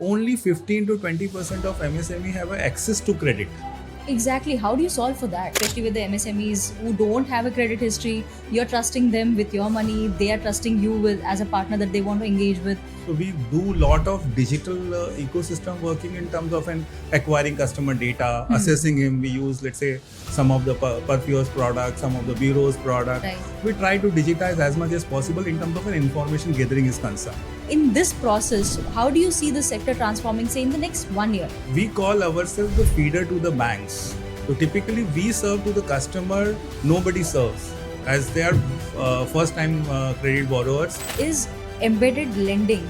only 15 to 20% of MSME have access to credit. Exactly. How do you solve for that? Especially with the MSMEs who don't have a credit history, you're trusting them with your money, they are trusting you with as a partner that they want to engage with. So we do lot of digital ecosystem working in terms of acquiring customer data, assessing him. We use, let's say, some of the Perfume's products, some of the bureau's product. Right. We try to digitize as much as possible in terms of an information gathering is concerned. In this process, how do you see the sector transforming, say, in the next 1 year? We call ourselves the feeder to the banks. So typically we serve to the customer, nobody serves, as they are first-time credit borrowers. Is embedded lending,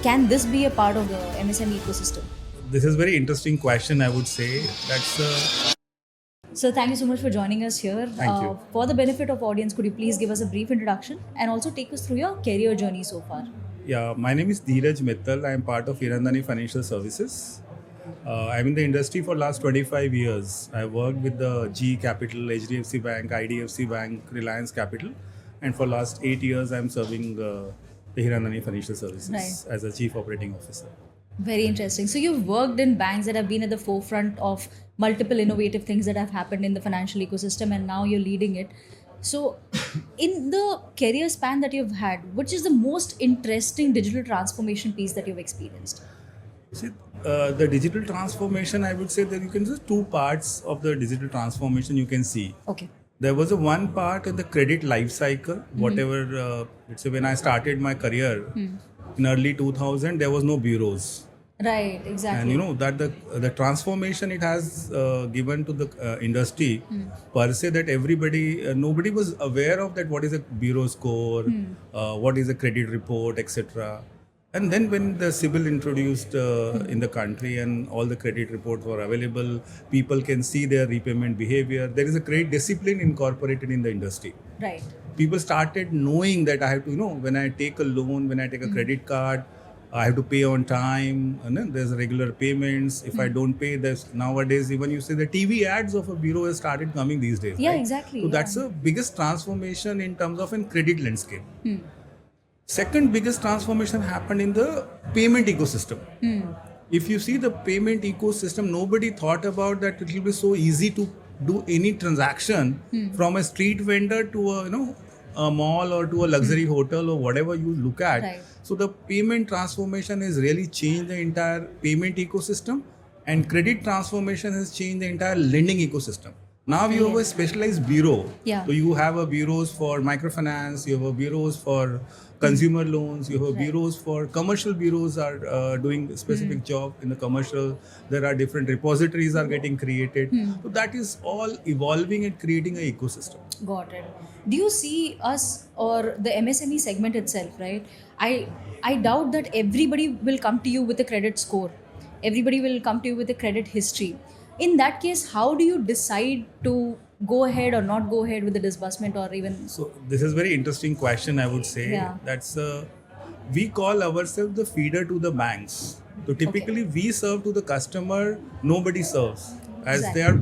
can this be a part of the MSME ecosystem? This is a very interesting question, I would say. So thank you so much for joining us here. Thank you. For the benefit of audience, could you please give us a brief introduction and also take us through your career journey so far? Yeah, my name is Dheeraj Mittal. I am part of Hiranandani Financial Services. I'm in the industry for last 25 years. I worked with the GE Capital, HDFC Bank, IDFC Bank, Reliance Capital. And for last 8 years, I'm serving the Hiranandani Financial Services as a Chief Operating Officer. Very interesting. So you've worked in banks that have been at the forefront of multiple innovative things that have happened in the financial ecosystem, and now you're leading it. So in the career span that you've had, which is the most interesting digital transformation piece that you've experienced? See, the digital transformation, I would say that you can see two parts of the digital transformation you can see. Okay. There was a one part in the credit life cycle, whatever, let's say when I started my career in early 2000, there was no bureaus. Right, exactly. And you know that the transformation it has given to the industry per se, that everybody, nobody was aware of that what is a bureau score, what is a credit report, etc. And then when the CIBIL introduced in the country and all the credit reports were available, people can see their repayment behavior. There is a great discipline incorporated in the industry. Right. People started knowing that I have to, when I take a loan, when I take a credit card, I have to pay on time, and then there's regular payments. If I don't pay, there's nowadays even you see the TV ads of a bureau has started coming these days. Yeah, right? exactly. So that's the biggest transformation in terms of a credit landscape. Second biggest transformation happened in the payment ecosystem. If you see the payment ecosystem, nobody thought about that it will be so easy to do any transaction from a street vendor to a mall or to a luxury hotel or whatever you look at. Right. So the payment transformation has really changed the entire payment ecosystem, and credit transformation has changed the entire lending ecosystem. Now you have a specialized bureau. Yeah. So you have a bureaus for microfinance, you have a bureaos for consumer loans, you have bureaus for commercial bureaus are doing specific job in the commercial. There are different repositories are getting created. So that is all evolving and creating an ecosystem. Got it. Do you see us or the MSME segment itself, right? I doubt that everybody will come to you with a credit score. Everybody will come to you with a credit history. In that case, how do you decide to go ahead or not go ahead with the disbursement or even... So this is very interesting question, I would say. Yeah. That's we call ourselves the feeder to the banks. So typically we serve to the customer, nobody serves, as they are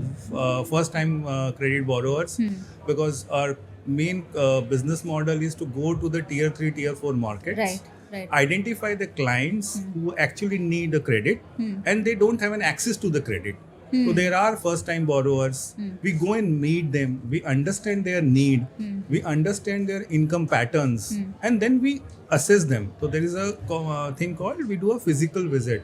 first-time credit borrowers, because our main business model is to go to the tier 3, tier 4 markets. Right. Identify the clients who actually need the credit and they don't have an access to the credit. So there are first-time borrowers. We go and meet them. We understand their need. We understand their income patterns, and then we assess them. So there is a thing called we do a physical visit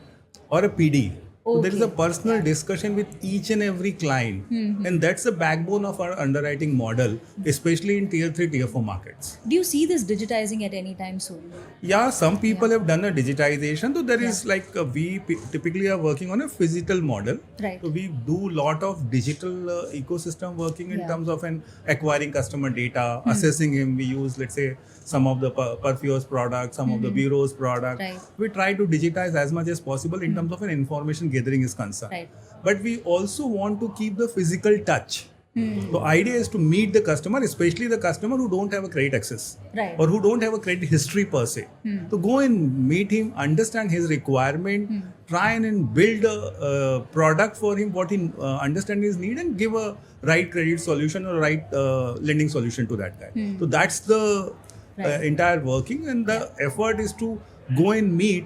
or a PD. So there is a personal discussion with each and every client, and that's the backbone of our underwriting model, especially in tier 3, tier 4 markets. Do you see this digitizing at any time soon? Yeah, some people have done a digitization. So there is we typically are working on a physical model. Right. So we do lot of digital ecosystem working in terms of acquiring customer data, assessing him. We use, let's say, some of the Perfume's products, some of the bureau's product. Right. We try to digitize as much as possible in terms of an information gathering is concerned. Right. But we also want to keep the physical touch. The idea is to meet the customer, especially the customer who don't have a credit access or who don't have a credit history per se. So go and meet him, understand his requirement, try and build a product for him, what he understand his need, and give a right credit solution or right lending solution to that guy. So that's the entire working, and the effort is to go and meet,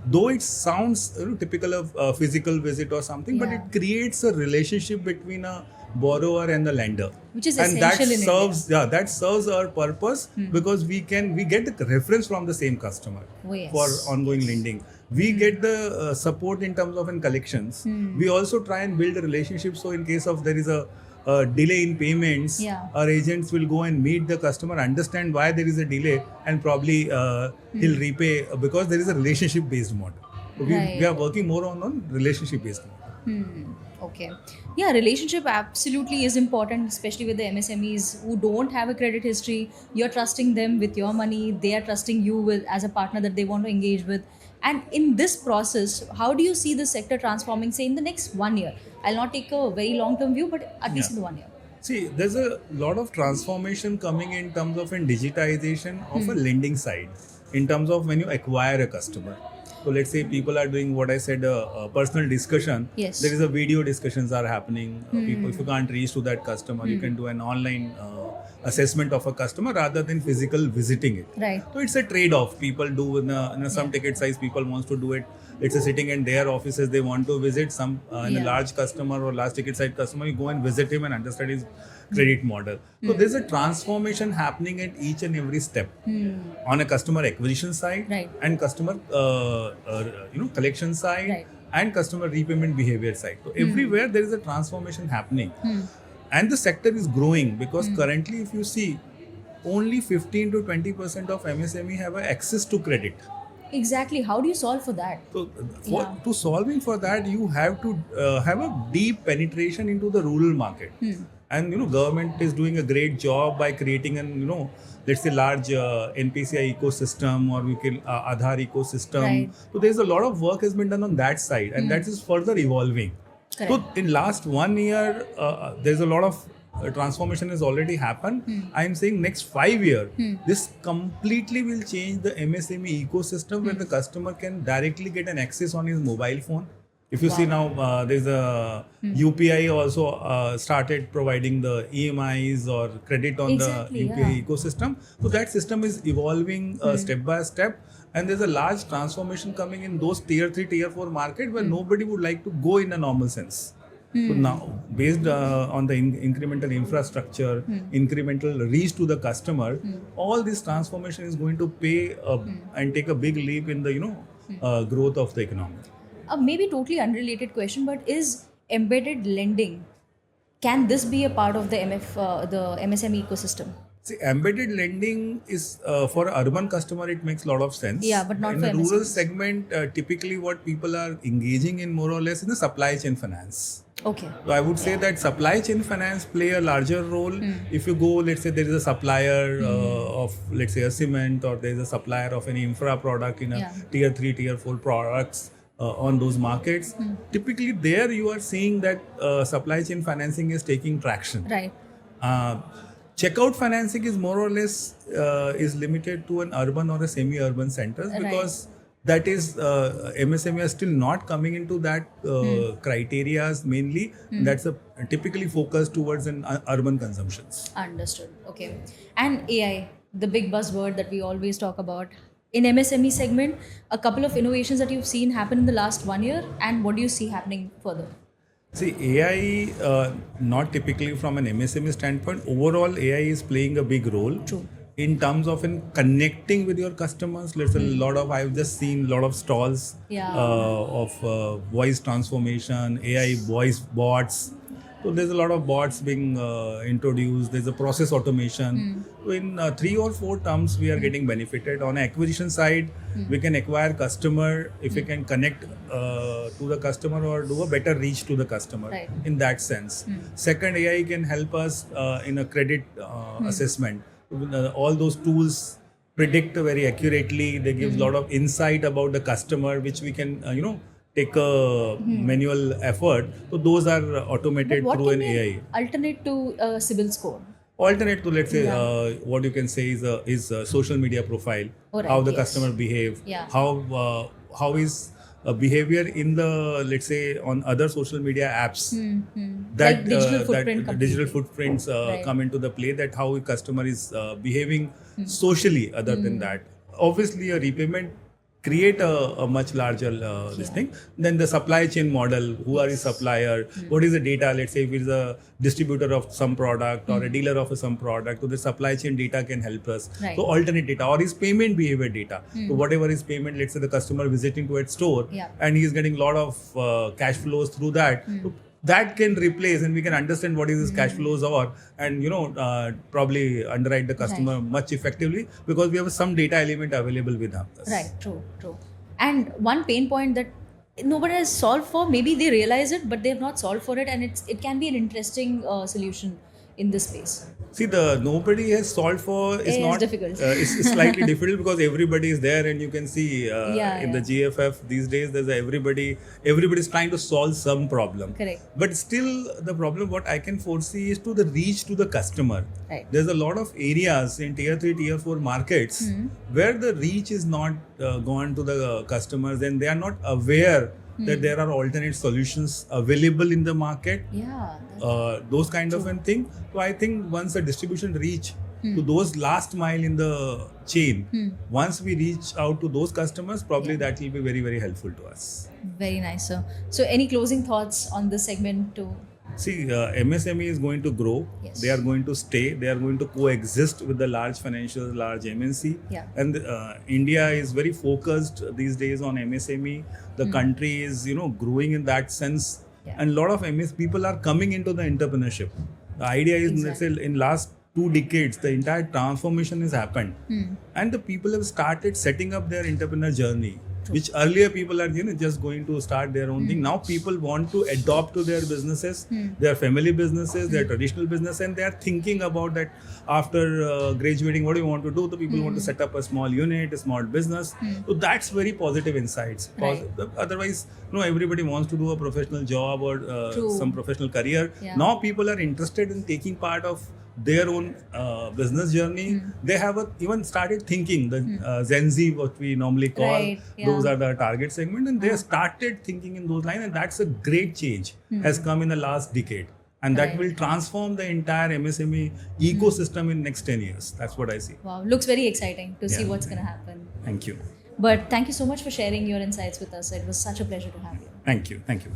though it sounds typical of a physical visit or something, but Yeah. it creates a relationship between a borrower and the lender, Which is and that essential in serves that serves our purpose, because we get the reference from the same customer Oh, yes. for ongoing lending. We get the support in terms of in collections. We also try and build a relationship, so in case of there is a delay in payments, Yeah. our agents will go and meet the customer, understand why there is a delay, and probably he'll repay, because there is a relationship based model. So we Right. are working more on relationship based model. Okay. Yeah, relationship absolutely is important, especially with the MSMEs who don't have a credit history. You're trusting them with your money. They are trusting you with as a partner that they want to engage with. And in this process, how do you see the sector transforming, say, in the next 1 year? I'll not take a very long-term view, but at least Yeah. in 1 year. See, there's a lot of transformation coming in terms of in digitization of a lending side, in terms of when you acquire a customer. So let's say people are doing what I said, a personal discussion. Yes. There is a video discussions are happening. People, if you can't reach to that customer, you can do an online assessment of a customer rather than physical visiting it. Right. So it's a trade-off. People do in some ticket size. People wants to do it. It's a sitting in their offices. They want to visit some in a large customer or large ticket size customer. You go and visit him and understand his credit model. So there's a transformation happening at each and every step on a customer acquisition side, Right. and customer collection side, Right. and customer repayment behavior side. So everywhere there is a transformation happening, and the sector is growing, because currently if you see, only 15 to 20% of MSME have a access to credit. Exactly. How do you solve for that? So Yeah. to solving for that, you have to have a deep penetration into the rural market. And government is doing a great job by creating an let's say large NPCI ecosystem, or we can Aadhaar ecosystem. Right. So there's a lot of work has been done on that side, and that is further evolving. Correct. So in last 1 year, there's a lot of transformation has already happened. I'm saying next 5 years, this completely will change the MSME ecosystem, where the customer can directly get an access on his mobile phone. If you see now, there's a UPI also started providing the EMIs or credit on Exactly, the UPI yeah. ecosystem. So that system is evolving step by step, and there's a large transformation coming in those tier 3, tier 4 market, where nobody would like to go in a normal sense. So now, based on the incremental infrastructure, incremental reach to the customer, all this transformation is going to pay and take a big leap in the growth of the economy. Maybe totally unrelated question, but is embedded lending, can this be a part of the the MSME ecosystem? See, embedded lending is for urban customer, it makes a lot of sense. Yeah, but not in for the rural MSMEs. segment, typically what people are engaging in more or less in the supply chain finance. Okay. So I would say that supply chain finance play a larger role. If you go, let's say there is a supplier of, let's say, a cement, or there is a supplier of any infra product in a Yeah. tier 3, tier 4 products on those markets. Typically there you are seeing that supply chain financing is taking traction. Right. Checkout financing is more or less is limited to an urban or a semi-urban centers, Right. because that is MSME are still not coming into that criterias mainly. That's typically focused towards an urban consumptions. Understood. Okay. And AI, the big buzzword that we always talk about. In MSME segment, a couple of innovations that you've seen happen in the last 1 year, and what do you see happening further? See, AI, not typically from an MSME standpoint, overall AI is playing a big role. True. In terms of in connecting with your customers. There's a lot of, I've just seen a lot of stalls Yeah. of voice transformation, AI voice bots. So there's a lot of bots being introduced. There's a process automation. So in 3 or 4 terms, we are getting benefited. On acquisition side, we can acquire customer if we can connect to the customer or do a better reach to the customer. Right. In that sense. Second, AI can help us in a credit assessment. All those tools predict very accurately. They give a lot of insight about the customer, which we can take a manual effort. So those are But automated what through can an be AI. alternate to CIBIL score? Alternate to, let's say, Yeah. what you can say is a social media profile. Alright, How the yes. customer behave. Yeah. How is behavior in the, let's say, on other social media apps. Like digital footprint that digital completely. footprints Right. come into the play, that how a customer is behaving socially. Other than that, obviously a repayment create a much larger this thing. Then the supply chain model, who are his supplier, what is the data, let's say if it's a distributor of some product or a dealer of some product, so the supply chain data can help us. Right. So alternate data or his payment behavior data. So whatever his payment, let's say the customer visiting to a store and he is getting a lot of cash flows through that. So that can replace, and we can understand what is his cash flows are, and probably underwrite the customer much effectively, because we have some data element available with us. Right, true. And one pain point that nobody has solved for, maybe they realize it, but they have not solved for it, and it can be an interesting solution in this space. See, nobody has solved for. It's difficult. It's slightly difficult because everybody is there, and you can see in the GFF these days, there's everybody's trying to solve some problem. Correct. But still, the problem what I can foresee is to the reach to the customer. Right. There's a lot of areas in tier 3, tier 4 markets where the reach is not gone to the customers, and they are not aware that there are alternate solutions available in the market. Yeah. Those kind of a thing. So I think once the distribution reach to those last mile in the chain, once we reach out to those customers, probably that will be very, very helpful to us. Very nice, sir. So any closing thoughts on this segment too? See, MSME is going to grow. Yes. They are going to stay. They are going to coexist with the large financials, large MNC. Yeah. And India is very focused these days on MSME. The country is, growing in that sense. Yeah. And a lot of MS people are coming into the entrepreneurship. The idea is, let's say, in last 2 decades, the entire transformation has happened. And the people have started setting up their entrepreneur journey. Which earlier people are just going to start their own thing. Now people want to adopt to their businesses, their family businesses, their traditional business, and they are thinking about that after graduating, what do you want to do? The people want to set up a small unit, a small business. So that's very positive insights. Right. Otherwise, everybody wants to do a professional job or some professional career. Yeah. Now people are interested in taking part of their own business journey. They have even started thinking the Gen Z, what we normally call, Right, yeah. those are the target segment, and they started thinking in those lines, and that's a great change has come in the last decade, and that Right. will transform the entire MSME ecosystem in next 10 years. That's what I see. Wow, looks very exciting to see Yeah. what's going to happen. Thank you. But thank you so much for sharing your insights with us. It was such a pleasure to have you. Thank you.